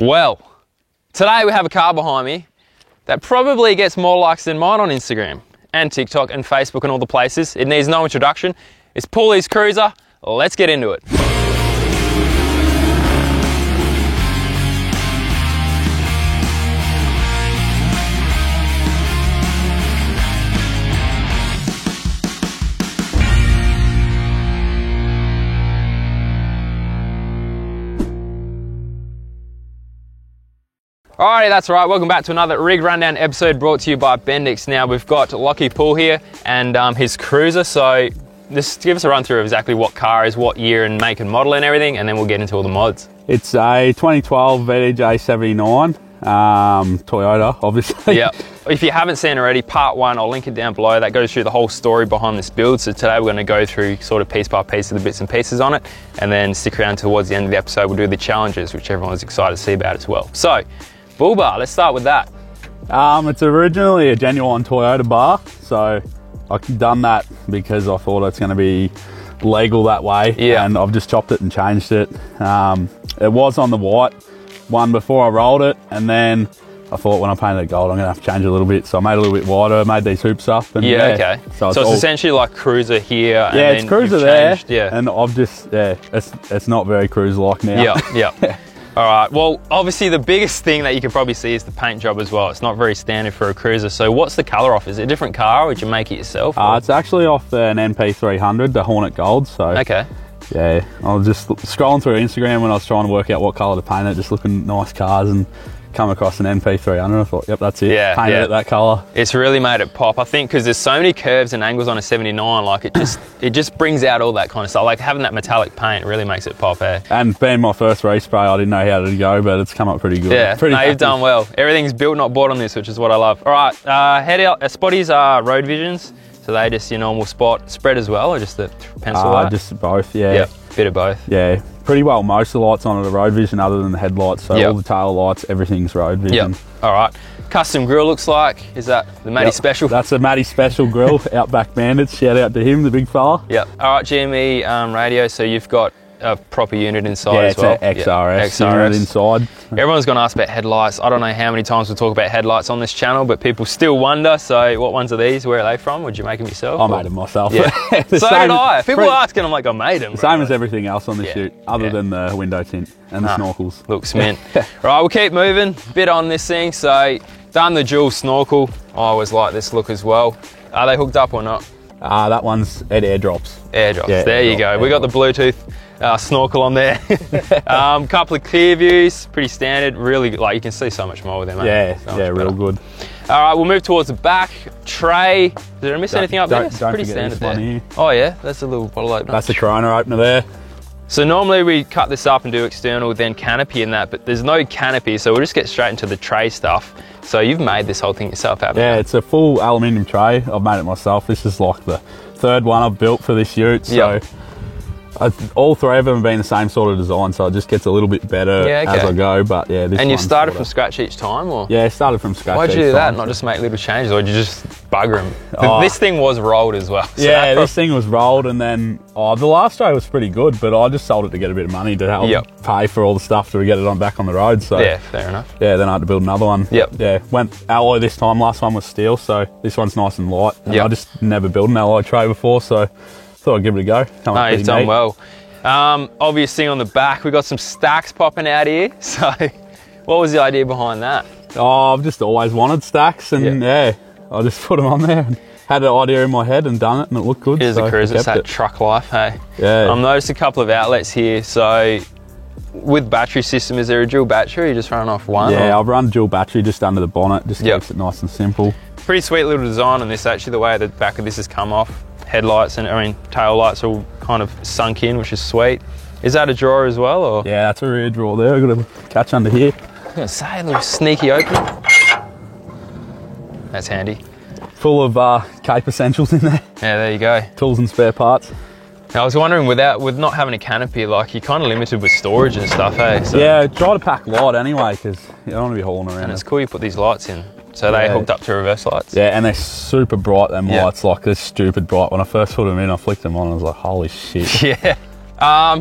Well, today we have a car behind me that probably gets more likes than mine on Instagram and TikTok and Facebook and all the places. It needs no introduction. It's Paulie's Cruiser. Let's get into it. Alrighty, that's right. Welcome back to another Rig Rundown episode brought to you by Bendix. Now we've got Lockie Paul here and his Cruiser. So just give us a run through of exactly what car is, what year and make and model and everything, and then we'll get into all the mods. It's a 2012 VDJ 79 Toyota, obviously. Yeah. If you haven't seen already, part one, I'll link it down below. That goes through the whole story behind this build. So today we're going to go through sort of piece by piece of the bits and pieces on it, and then stick around towards the end of the episode. We'll do the challenges, which everyone's excited to see about as well. So, bull bar, let's start with that. It's originally a genuine Toyota bar, so I've done that because I thought it's going to be legal that way. Yeah. And I've just chopped it and changed it. It was on the white one before I rolled it, and then I thought when I painted it gold, I'm going to have to change it a little bit. So I made it a little bit wider, made these hoops up. And okay. So it's essentially like Cruiser here. Yeah, and it's Cruiser there. Yeah. And I've just, it's not very Cruiser-like now. Yeah. All right, well, obviously the biggest thing that you can probably see is the paint job as well. It's not very standard for a Cruiser. So what's the color off? Is it a different car or did you make it yourself? It's actually off an NP300, the Hornet Gold. So okay. Yeah, I was just scrolling through Instagram when I was trying to work out what color to paint it, just looking at nice cars, and come across an NP300. I thought, yep, that's it. Yeah, paint it that color. It's really made it pop. I think because there's so many curves and angles on a 79, like it just brings out all that kind of stuff. Like having that metallic paint really makes it pop. And being my first respray, I didn't know how to go, but it's come up pretty good. Yeah, you've done well. Everything's built, not bought on this, which is what I love. All right, head out. Spotties are Road Visions, so they just your normal spot spread as well, or just the pencil light? Just both. Yeah. Yep, bit of both. Yeah. Pretty well, most of the lights on it are Road Vision other than the headlights, so all the tail lights, everything's Road Vision. Yep. All right. Custom grill looks like, is that the Matty Special? That's a Matty Special grill, Outback Bandits, shout out to him, the big fella. Yep. All right, GME radio, so you've got a proper unit inside as well. Yeah, it's an XRS unit inside. Everyone's going to ask about headlights. I don't know how many times we'll talk about headlights on this channel, but people still wonder, so what ones are these? Where are they from? Would you make them yourself? I made them myself. Yeah. So did I. People ask and I'm like, I made them. Same as everything else on the shoot, other than the window tint and the snorkels. Looks mint. Right, we'll keep moving. Bit on this thing, so done the dual snorkel. I always like this look as well. Are they hooked up or not? That one's at airdrops. Airdrops, yeah, there you go. We got the Bluetooth snorkel on there. Couple of clear views, pretty standard. Really, like you can see so much more with them. Yeah, real good. All right, we'll move towards the back. Tray. Did I miss anything up there? It's pretty standard there. Here. Oh yeah, that's a little bottle opener. That's a Corona opener there. So normally we cut this up and do external, then canopy and that, but there's no canopy, so we'll just get straight into the tray stuff. So you've made this whole thing yourself, haven't you? Yeah, it's a full aluminium tray. I've made it myself. This is like the third one I've built for this ute. So all three of them have been the same sort of design, so it just gets a little bit better as I go. But yeah, this. And you've started from scratch each time, or? Yeah, started from scratch. Why'd you do that? Not just make little changes, or did you just bugger them? This thing was rolled as well. So yeah, this thing was rolled, and then the last tray was pretty good, but I just sold it to get a bit of money to help pay for all the stuff to get it back on the road. So yeah, fair enough. Yeah, then I had to build another one. Yep. Yeah, went alloy this time. Last one was steel, so this one's nice and light. And I just never built an alloy tray before, so thought I'd give it a go. No, you've done well. Obvious thing on the back, we got some stacks popping out here. So what was the idea behind that? I've just always wanted stacks, and I just put them on there and had an idea in my head and done it, and it looked good. Here's the Cruiser, it's that truck life, hey? Yeah. I've noticed a couple of outlets here, so with battery system, is there a dual battery or you just run off one? Yeah, I've run dual battery just under the bonnet, just keeps it nice and simple. Pretty sweet little design on this actually, the way the back of this has come off. Headlights and tail lights are all kind of sunk in, which is sweet. Is that a drawer as well, or? Yeah, that's a rear drawer there. I've got a catch under here. I was gonna say, a little sneaky opening. That's handy. Full of Cape essentials in there. Yeah, there you go. Tools and spare parts. I was wondering, with not having a canopy, like you're kind of limited with storage and stuff, hey? So, yeah, try to pack light anyway, because you don't want to be hauling around. And it's cool you put these lights in. So they hooked up to reverse lights? Yeah, and they're super bright, them lights. Like, they're stupid bright. When I first put them in, I flicked them on, I was like, holy shit. Yeah.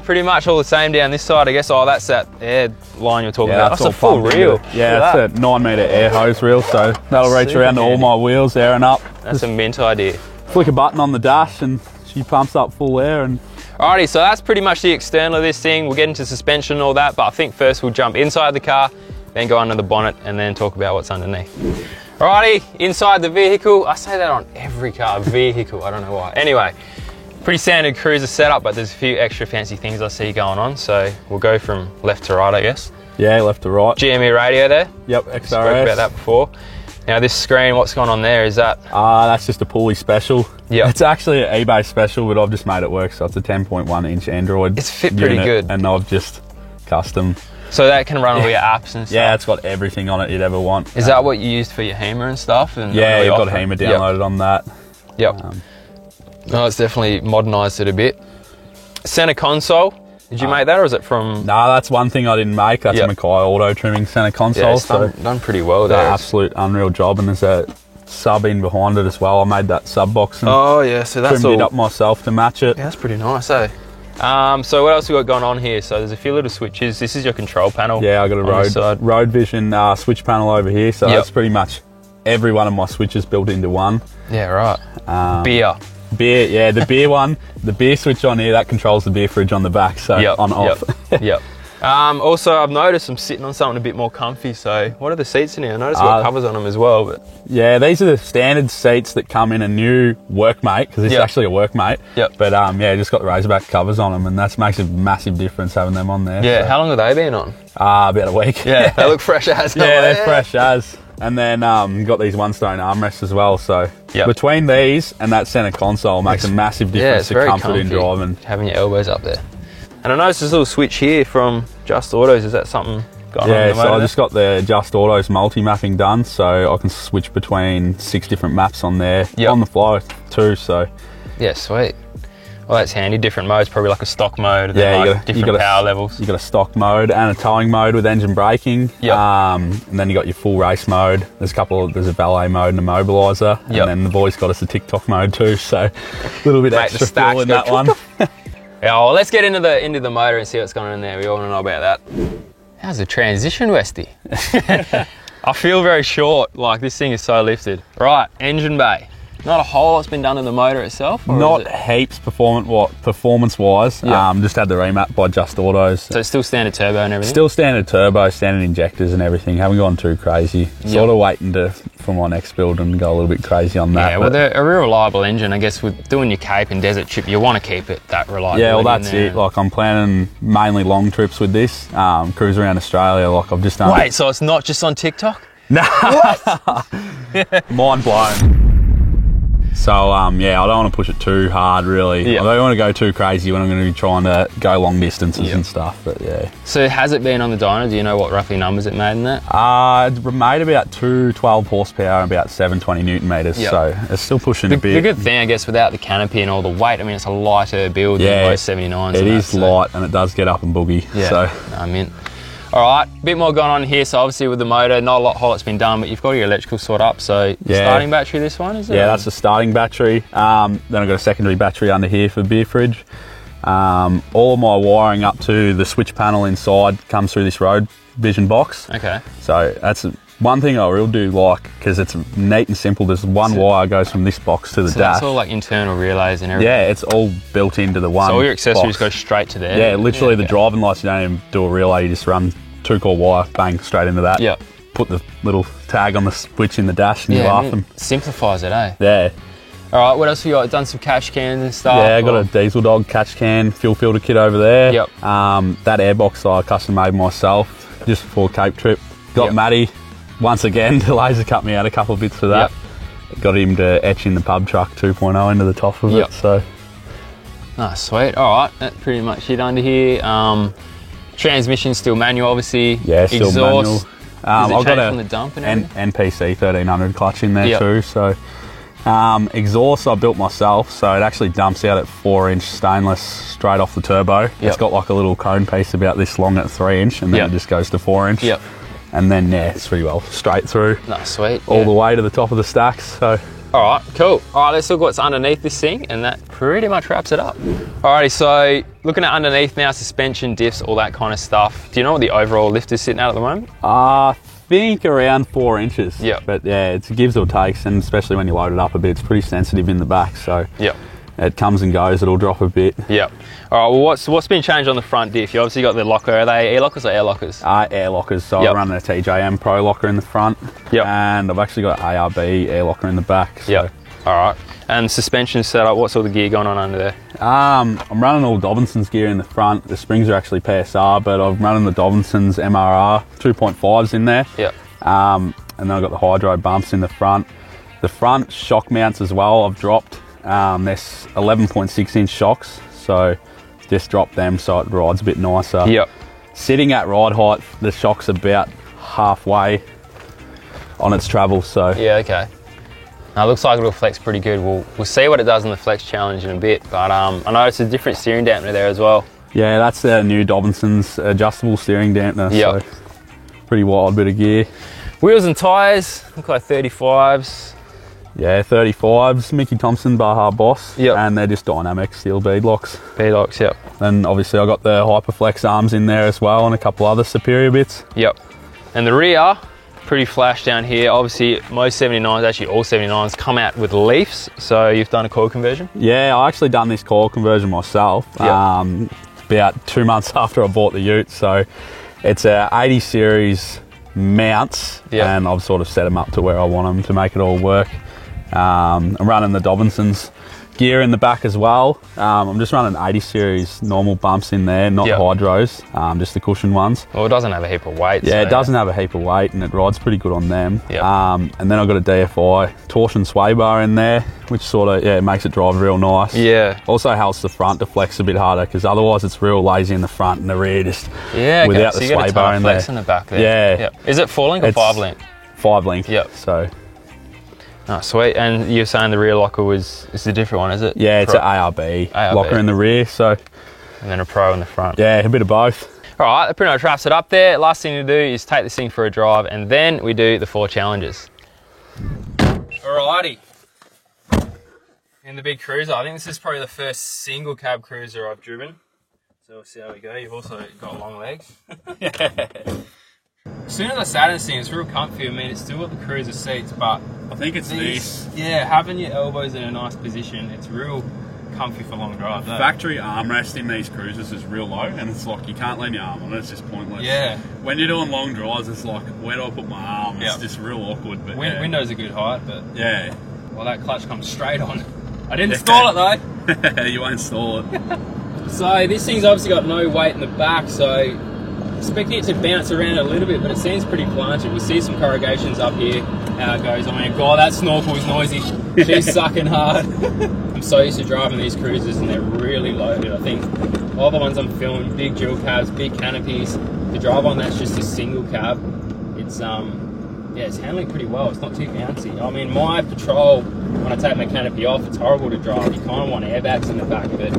Pretty much all the same down this side, I guess. Oh, that's that air line you're talking about. That's a full reel. Yeah, that's a 9-metre air hose reel, so that'll reach around to all my wheels, airing up. That's a mint idea. Flick a button on the dash and she pumps up full air. And alrighty, so that's pretty much the external of this thing. We'll get into suspension and all that, but I think first we'll jump inside the car, then go under the bonnet, and then talk about what's underneath. Alrighty, inside the vehicle. I say that on every car, vehicle, I don't know why. Anyway, pretty standard cruiser setup, but there's a few extra fancy things I see going on, so we'll go from left to right, I guess. Yeah, left to right. GME radio there. Yep, XRS. Spoke about that before. Now this screen, what's going on there? Is that? That's just a Pulley special. Yeah. It's actually an eBay special, but I've just made it work. So it's a 10.1 inch Android. It's fit pretty good. And I've just custom. So that can run all your apps and stuff? Yeah, it's got everything on it you'd ever want. Is that what you used for your HEMA and stuff? And yeah, you've got HEMA downloaded on that. Yep. No, it's definitely modernised it a bit. Centre console. Did you make that, or is it from? No, that's one thing I didn't make. That's a Mackay Auto trimming centre console. Yeah, it's done pretty well there. Absolute unreal job, and there's a sub in behind it as well. I made that sub box and so that's trimmed it up myself to match it. Yeah, that's pretty nice, eh? So what else we got going on here? So there's a few little switches. This is your control panel. Yeah, I got a Road Vision switch panel over here. So that's pretty much every one of my switches built into one. Yeah, right. Beer, yeah, the beer one, the beer switch on here, that controls the beer fridge on the back, so on off. Yep. Also, I've noticed I'm sitting on something a bit more comfy, so what are the seats in here? I noticed I've got covers on them as well. But yeah, these are the standard seats that come in a new Workmate, because it's actually a Workmate. Yep. But yeah, just got the Razorback covers on them, and that makes a massive difference having them on there. Yeah, so. How long have they been on? About a week. Yeah, they look fresh as. Yeah, they're fresh as. And then got these one-stone armrests as well, so between these and that centre console makes a massive difference to comfort in driving. Having your elbows up there. And I noticed this little switch here from Just Autos. Is that something going on? Yeah, so I just got the Just Autos multi-mapping done, so I can switch between 6 different maps on there, on the fly too, so. Yeah, sweet. Well, that's handy. Different modes, probably like a stock mode, and then like different power levels. You got a stock mode and a towing mode with engine braking. Yep. And then you got your full race mode. There's a valet mode and a mobiliser. And then the boys got us a TikTok mode too, so a little bit extra fuel in that one. Yeah, well, let's get into the motor and see what's going on in there. We all want to know about that. How's the transition, Westy? I feel very short, like this thing is so lifted. Right, engine bay. Not a whole lot's been done in the motor itself? Not heaps performance-wise. Just had the remap by Just Autos. So it's still standard turbo and everything? Still standard turbo, standard injectors and everything. Haven't gone too crazy. Sort of waiting for my next build and go a little bit crazy on that. Yeah, well, they're a real reliable engine. I guess with doing your Cape and Desert Trip, you want to keep it that reliable. Yeah, well, that's it. Like, I'm planning mainly long trips with this. Cruise around Australia, like I've just done. Wait, so it's not just on TikTok? No. What? Mind blown. So, yeah, I don't want to push it too hard, really. I don't want to go too crazy when I'm going to be trying to go long distances and stuff, but yeah. So has it been on the dyno? Do you know what roughly numbers it made in that? It made about 212 horsepower and about 720 newton meters, so it's still pushing a bit. The good thing, I guess, without the canopy and all the weight, I mean, it's a lighter build than most 79s. It is light, and it does get up and boogie. Yeah, so. I mean. All right, a bit more going on here. So obviously with the motor, not a lot whole that's been done, but you've got your electrical sort up. So starting battery, this one, is it? Yeah, that's the starting battery. Then I've got a secondary battery under here for beer fridge. All of my wiring up to the switch panel inside comes through this Road Vision box. Okay. So that's one thing I really do like, because it's neat and simple. There's one wire goes from this box to the dash. That's all like internal relays and everything? Yeah, it's all built into the one. So all your accessories go straight to there? Yeah, literally the driving lights, you don't even do a relay, you just run 2-core wire, bang, straight into that. Yeah. Put the little tag on the switch in the dash and you laugh them. Simplifies it, eh? Yeah. All right, what else have you got? Done some catch cans and stuff? Yeah, got a Diesel Dog catch can, fuel filter kit over there. Yep. That airbox I custom made myself just before Cape trip. Got Matty, once again, to laser cut me out a couple of bits for that. Got him to etch in the pub truck 2.0 into the top of it, so. Oh, sweet. All right, that's pretty much it under here. Transmission still manual, obviously. Yeah, still manual. I've got from the dump and NPC 1300 clutch in there too. So exhaust I built myself, so it actually dumps out at 4-inch stainless straight off the turbo. It's got like a little cone piece about this long at 3-inch, and then it just goes to 4-inch. And then it's pretty well straight through. No, sweet. All the way to the top of the stacks. So All right, cool. All right, let's look what's underneath this thing, and that pretty much wraps it up. Alrighty, so looking at underneath now, suspension, diffs, all that kind of stuff. Do you know what the overall lift is sitting at the moment? I think around 4 inches. Yeah. But yeah, it's gives or takes, and especially when you load it up a bit, it's pretty sensitive in the back. So yep. It comes and goes, it'll drop a bit. Yep. All right, well, what's been changed on the front diff? You obviously got the locker. Are they air lockers or air lockers? Air lockers. So I'm running a TJM Pro locker in the front. Yep. And I've actually got ARB air locker in the back. So. Yep. All right. And suspension setup, what sort of gear going on under there? I'm running all Dobinson's gear in the front. The springs are actually PSR, but I'm running the Dobinson's MRR 2.5s in there. Yep. And then I've got the hydro bumps in the front. The front shock mounts as well, I've dropped. There's 11.6 inch shocks, so just dropped them so it rides a bit nicer. Yep. Sitting at ride height, the shock's about halfway on its travel, so. Yeah, okay. Now, it looks like it'll flex pretty good. We'll see what it does in the flex challenge in a bit, but I noticed a different steering dampener there as well. Yeah, that's the new Dobinson's adjustable steering dampener, yep. So pretty wild bit of gear. Wheels and tyres, look like 35s. Yeah, 35s, Mickey Thompson, Baja Boss, yep. And they're just dynamic steel beadlocks. Beadlocks, yep. And obviously I got the Hyperflex arms in there as well and a couple other Superior bits. Yep. And the rear, pretty flash down here. Obviously most 79s, actually all 79s, come out with leafs, so you've done a coil conversion? Yeah, I actually done this coil conversion myself about 2 months after I bought the ute, so it's a 80 series mounts, and I've sort of set them up to where I want them to make it all work. I'm running the Dobinson's gear in the back as well. I'm just running 80 series normal bumps in there, not the hydros, just the cushion ones. Well, it doesn't have a heap of weight. Yeah, so it doesn't have a heap of weight and it rides pretty good on them. Yep. And then I've got a DFI torsion sway bar in there, which sort of, makes it drive real nice. Yeah. Also helps the front to flex a bit harder because otherwise it's real lazy in the front and the rear just without the sway bar in there. Flex in the back there. Yeah. Yep. Is it 4 link or 5 link? 5 link. Yep. So. Oh, sweet. And you're saying the rear locker is a different one, is it? Yeah, it's an ARB locker in the rear, so. And then a Pro in the front. Yeah, a bit of both. All right, that pretty much wraps it up there. Last thing to do is take this thing for a drive, and then we do the 4 challenges. Alrighty. In the big cruiser, I think this is probably the first single cab cruiser I've driven. So we'll see how we go. You've also got long legs. As soon as I sat in this thing, it's real comfy. I mean, it's still got the cruiser seats, but I think it's these. Yeah, having your elbows in a nice position, it's real comfy for long drives. Factory armrest in these cruisers is real low, and it's like you can't lean your arm on it. It's just pointless. Yeah. When you're doing long drives, it's like, where do I put my arm? It's just real awkward. But Window's a good height, but yeah. Well, that clutch comes straight on. I didn't install it though. You won't install it. So this thing's obviously got no weight in the back, so expecting it to bounce around a little bit, but it seems pretty planted. We see some corrugations up here, how it goes. I mean, God, that snorkel is noisy. She's sucking hard. I'm so used to driving these cruisers and they're really loaded. I think all the ones I'm filming, big dual cabs, big canopies. To drive on that's just a single cab. It's it's handling pretty well. It's not too bouncy. I mean, my Patrol, when I take my canopy off, it's horrible to drive. You kind of want airbags in the back, but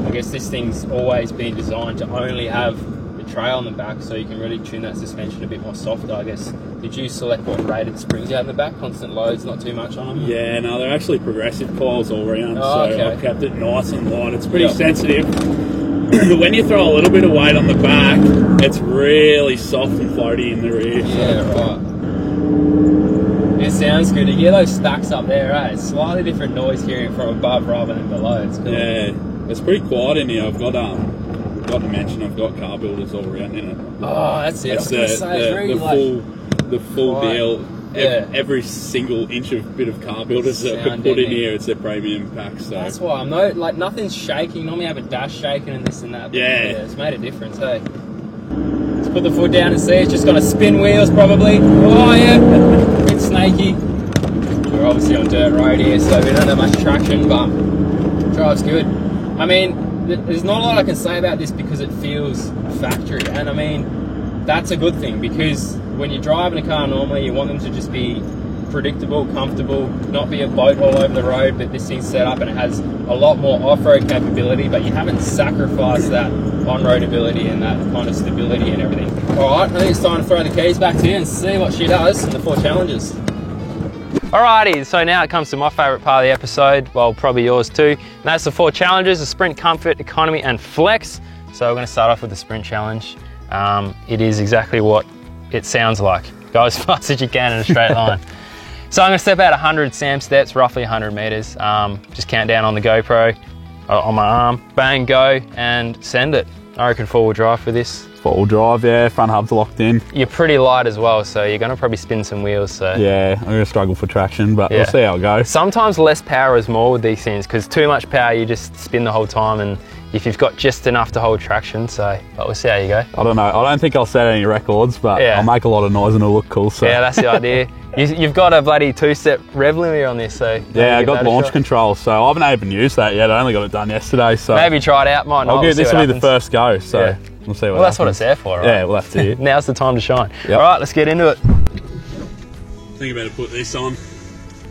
I guess this thing's always been designed to only have trail on the back, so you can really tune that suspension a bit more softer, I guess. Did you select what rated springs you have in the back? Constant loads, not too much on them? Yeah, no, they're actually progressive coils all round, okay. I've kept it nice and light. It's pretty sensitive. When you throw a little bit of weight on the back, it's really soft and floaty in the rear. Yeah, right. It sounds good. You get those stacks up there, right? It's slightly different noise hearing from above rather than below. It's cool. Yeah, it's pretty quiet in here. I've got to mention I've got car builders all around in it. Oh, that's it. It's the full deal. Yeah. Every single inch of bit of car builders that I could put in here, it's their premium pack. So that's why I'm nothing's shaking. Normally I have a dash shaking and this and that. But yeah, it's made a difference. Hey, let's put the foot down and see. It's just gonna spin wheels probably. Oh yeah, a bit snaky. We're obviously on dirt road here, so we don't have much traction, but drives good. I mean, there's not a lot I can say about this because it feels factory, and I mean that's a good thing, because when you're driving a car normally you want them to just be predictable, comfortable, not be a boat all over the road, but this thing's set up and it has a lot more off-road capability, but you haven't sacrificed that on-road ability and that kind of stability and everything. Alright, I think it's time to throw the keys back to you and see what she does in the 4 challenges. Alrighty, so now it comes to my favourite part of the episode, well, probably yours too, and that's the 4 challenges: the sprint, comfort, economy, and flex. So we're going to start off with the sprint challenge. It is exactly what it sounds like. Go as fast as you can in a straight line. So I'm going to step out 100 SAM steps, roughly 100 metres. Just count down on the GoPro, on my arm, bang, go, and send it. I reckon 4-wheel drive for this. 4-wheel drive, yeah, front hub's locked in. You're pretty light as well, so you're going to probably spin some wheels. So yeah, I'm going to struggle for traction, but we'll see how it goes. Sometimes less power is more with these things, because too much power, you just spin the whole time, and if you've got just enough to hold traction, so, but we'll see how you go. I don't know, I don't think I'll set any records, but I'll make a lot of noise and it'll look cool. So. Yeah, that's the idea. You've got a bloody 2-step rev limiter on this, so... Yeah, I got launch control, so I haven't even used that yet. I only got it done yesterday, so... Maybe try it out, might not. This will be the first go, so we'll see what that's what it's there for, right? Yeah, well, that's it. Now's the time to shine. Yep. All right, let's get into it. I think I better put this on.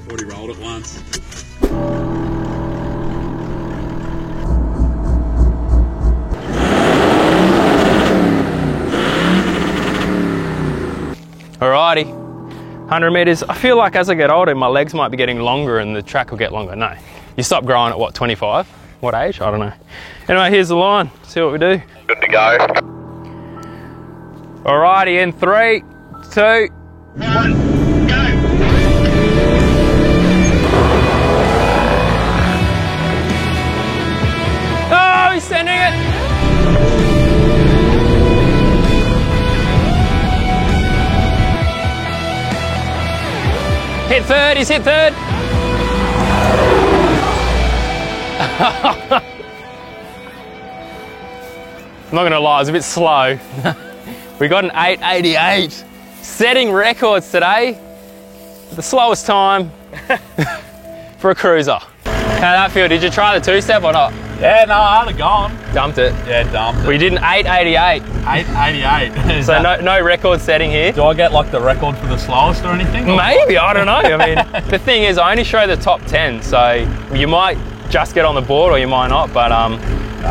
Already rolled it once. Alrighty, 100 metres. I feel like as I get older, my legs might be getting longer and the track will get longer. No, you stop growing at what, 25? What age? I don't know. Anyway, here's the line. See what we do. Good to go. Alrighty, in 3, 2, 1, go. Oh, he's sending it. Hit third, he's hit third. I'm not gonna lie, it was a bit slow. We got an 8:88. Setting records today. The slowest time for a cruiser. How'd that feel? Did you try the 2-step or not? Yeah, no, I'd have gone. Dumped it. Yeah, dumped it. We did an 8:88. 8:88. So no record setting here. Do I get like the record for the slowest or anything? Maybe, I don't know. I mean, the thing is, I only show the top 10, so you might just get on the board or you might not, but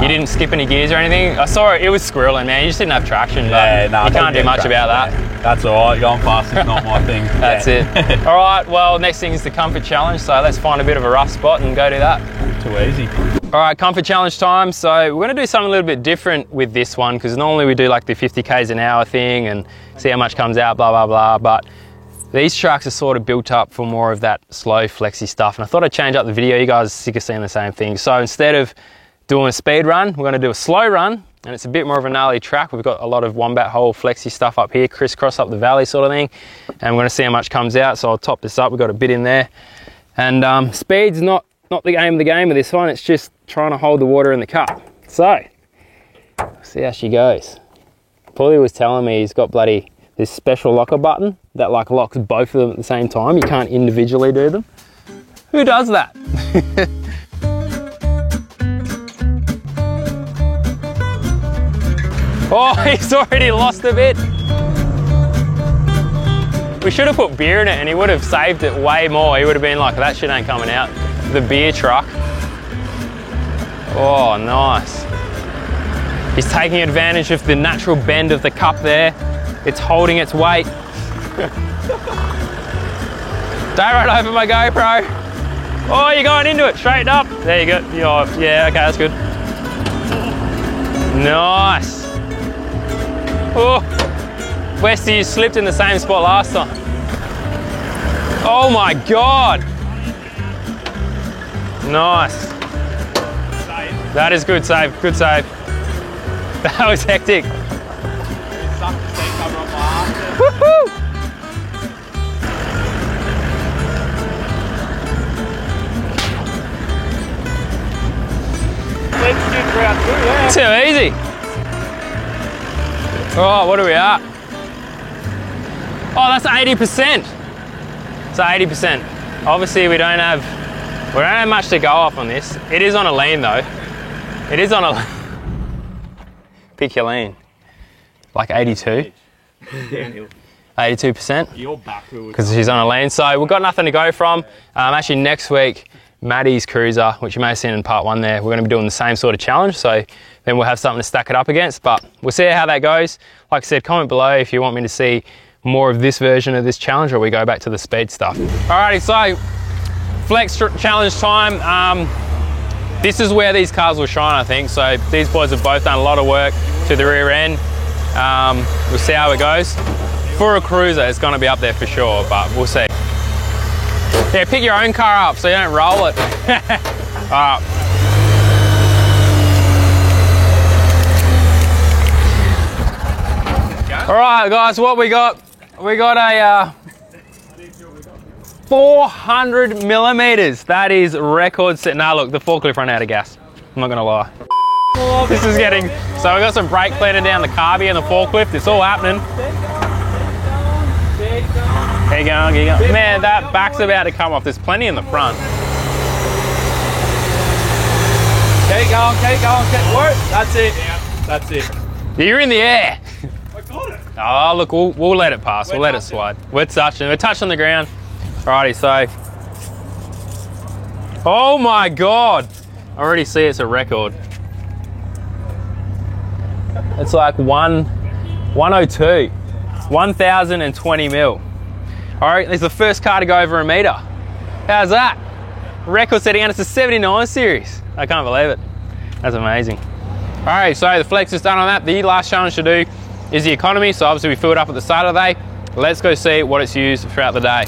you didn't skip any gears or anything. I saw it was squirreling, man. You just didn't have traction. Yeah, no, you can't do much about that. Yeah. That's all right, going fast is not my thing. That's it. All right, well, next thing is the comfort challenge, so let's find a bit of a rough spot and go do that. Too easy. All right, comfort challenge time. So we're gonna do something a little bit different with this one, because normally we do like the 50 k's an hour thing and see how much comes out, blah, blah, blah. But these tracks are sort of built up for more of that slow, flexy stuff. And I thought I'd change up the video. You guys are sick of seeing the same thing. So instead of doing a speed run, we're gonna do a slow run, and it's a bit more of a gnarly track. We've got a lot of wombat hole flexy stuff up here, crisscross up the valley sort of thing. And we're gonna see how much comes out. So I'll top this up. We've got a bit in there. And speed's not the aim of the game with this one. It's just trying to hold the water in the cup. So, see how she goes. Paulie was telling me he's got bloody this special locker button that like locks both of them at the same time. You can't individually do them. Who does that? Oh, he's already lost a bit. We should have put beer in it and he would have saved it way more. He would have been like, that shit ain't coming out. The beer truck. Oh, nice. He's taking advantage of the natural bend of the cup there. It's holding its weight. Don't run over my GoPro. Oh, you're going into it, straight up. There you go. Yeah, okay, that's good. Nice. Oh, Westy, you slipped in the same spot last time. Oh my God. Nice. That is good save, good save. That was hectic. Woohoo! Too easy. Oh, what are we at? Oh, that's 80%. So 80%. Obviously, we don't have much to go off on this. It is on a lean though. It is on a pick your lean. Like 82. 82%. You're backwards. Because she's on a lean. So we've got nothing to go from. Actually, next week, Maddie's cruiser, which you may have seen in part 1 there, we're going to be doing the same sort of challenge. So then we'll have something to stack it up against. But we'll see how that goes. Like I said, comment below if you want me to see more of this version of this challenge, or we go back to the speed stuff. Alrighty, so flex challenge time. This is where these cars will shine, I think. So these boys have both done a lot of work to the rear end. We'll see how it goes. For a cruiser, it's gonna be up there for sure, but we'll see. Yeah, pick your own car up so you don't roll it. All right. All right, guys, what we got? We got a 400 millimeters. That is record set. Now look, the forklift ran out of gas. I'm not gonna lie. This is getting, so we got some brake cleaner down the carby and the forklift. It's all happening. Keep going, keep going. Man, that back's about to come off. There's plenty in the front. Keep going, keep going, keep work. That's it. That's it. You're in the air. I got it. Oh, look, we'll let it pass. We'll let it slide. We're touching the ground. Alrighty, so. Oh my God. I already see it's a record. It's like 102. 1,020 mil. All right, this is the first car to go over a meter. How's that? Record setting, and it's a 79 series. I can't believe it. That's amazing. All right, so the flex is done on that. The last challenge to do is the economy. So obviously we filled up at the start of the day. Let's go see what it's used throughout the day.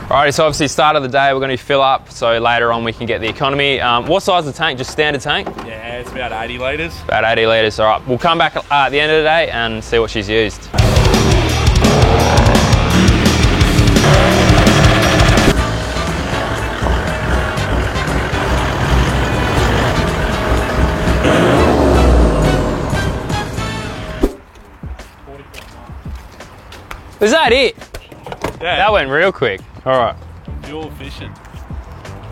All right, so obviously start of the day, we're going to fill up. So later on we can get the economy. What size is the tank? Just standard tank? Yeah, it's about 80 litres. About 80 litres, all right. We'll come back at the end of the day and see what she's used. Was that it? Yeah. That went real quick. All right. Fuel efficient.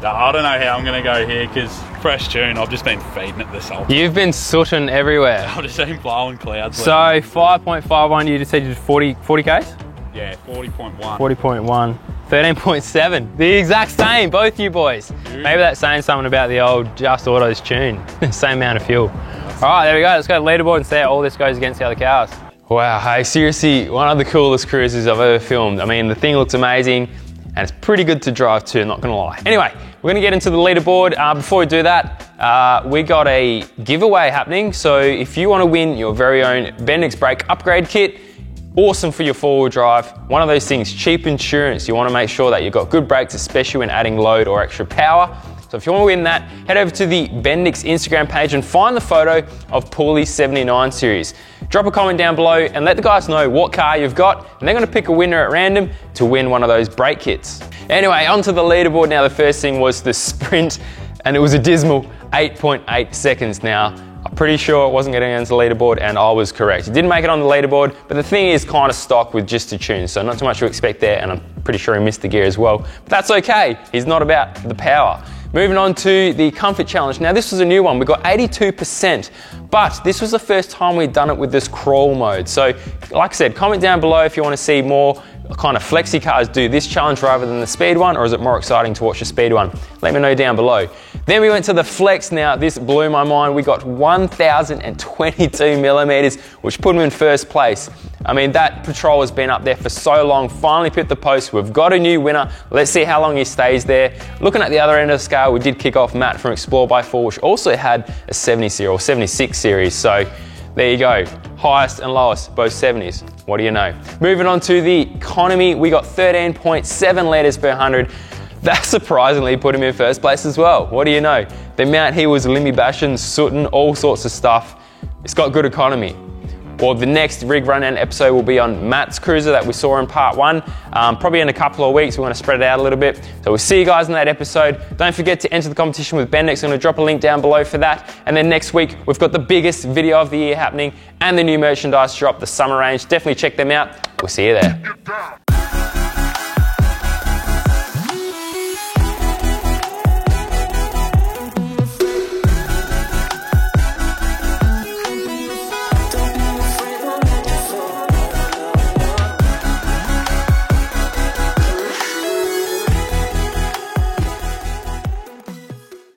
I don't know how I'm going to go here because fresh tune, I've just been feeding it this whole time. You've been sooting everywhere. I've just been blowing clouds. So 5.51, you just said you did 40 Ks? Yeah, 40.1. 40.1, 13.7. The exact same, both you boys. Dude. Maybe that's saying something about the old Just Autos tune. Same amount of fuel. All right, there we go. Let's go to the leaderboard and see how all this goes against the other cars. Wow, hey, seriously, one of the coolest cruisers I've ever filmed. I mean, the thing looks amazing and it's pretty good to drive too, not gonna lie. Anyway, we're gonna get into the leaderboard. Before we do that, we got a giveaway happening. So if you wanna win your very own Bendix brake upgrade kit, awesome for your four-wheel drive. One of those things, cheap insurance. You wanna make sure that you've got good brakes, especially when adding load or extra power. So if you want to win that, head over to the Bendix Instagram page and find the photo of Paulie's 79 series. Drop a comment down below and let the guys know what car you've got, and they're going to pick a winner at random to win one of those brake kits. Anyway, onto the leaderboard now. The first thing was the sprint, and it was a dismal 8.8 seconds. Now, I'm pretty sure it wasn't getting into the leaderboard, and I was correct. It didn't make it on the leaderboard, but the thing is kind of stock with just a tune, so not too much to expect there, and I'm pretty sure he missed the gear as well. But that's okay. He's not about the power. Moving on to the comfort challenge. Now this was a new one. We got 82%, but this was the first time we'd done it with this crawl mode. So like I said, comment down below if you want to see more kind of flexi cars do this challenge rather than the speed one, or is it more exciting to watch the speed one? Let me know down below. Then we went to the flex. Now this blew my mind. We got 1,022 millimeters, which put him in first place. I mean, that patrol has been up there for so long, finally picked the post. We've got a new winner. Let's see how long he stays there. Looking at the other end of the scale, we did kick off Matt from Explore by 4, which also had a 70 series or 76 series. So there you go, highest and lowest, both 70s. What do you know? Moving on to the economy, we got 13.7 litres per 100. That surprisingly put him in first place as well. What do you know? The amount he was limby bashing, sooting, all sorts of stuff. It's got good economy. Well, the next rig rundown episode will be on Matt's cruiser that we saw in part 1. Probably in a couple of weeks, we're going to spread it out a little bit. So we'll see you guys in that episode. Don't forget to enter the competition with Bendix. I'm going to drop a link down below for that. And then next week, we've got the biggest video of the year happening and the new merchandise drop, the summer range. Definitely check them out. We'll see you there.